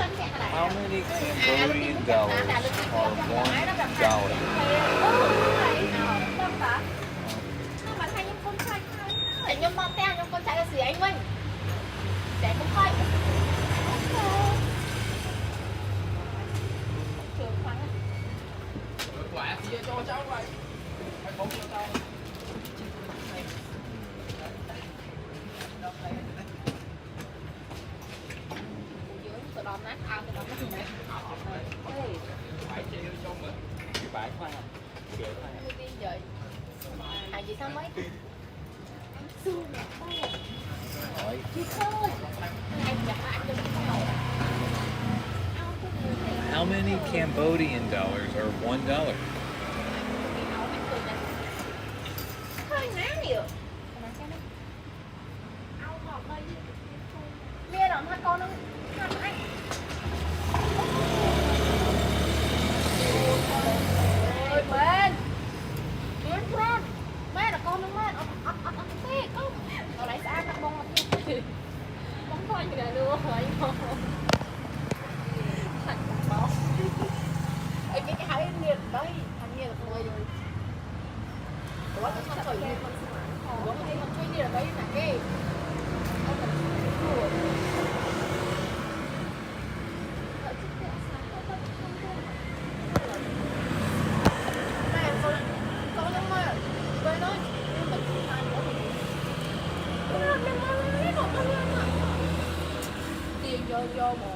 How many Cambodian dollars are $1? Tại nhôm con teo, nhôm con chạy ra xỉ anh Minh. Để cũng coi. Trường khoáng. Quả chia cho cháu vậy. Phải không cho cháu. Tụi đòn nát ao, tụi đòn nát mẹ. Phải chia cho mình. Cái bãi khoan à. Kệ khoan à. Đi vậy. Hàng gì sao mấy? Xương nè, Rồi. chị thôi. Anh gặp anh cho nó ngồi. How many Cambodian dollars are $1? Hơi náo nhiều. Mẹ đòn hai con nó ăn anh. Ôi bên. Tuyến con. Mẹ là con nó mẹ. Ăn tê con. Nó lấy xa các bông bông thôi như là đưa hỏi không. Thành bông. Ê cái hãy nghiệt đấy. Thành nghiệt là rồi. Ủa nó không phải nghiệt. Ủa mà mình chơi nghiệt ở đây là cái. Vô mà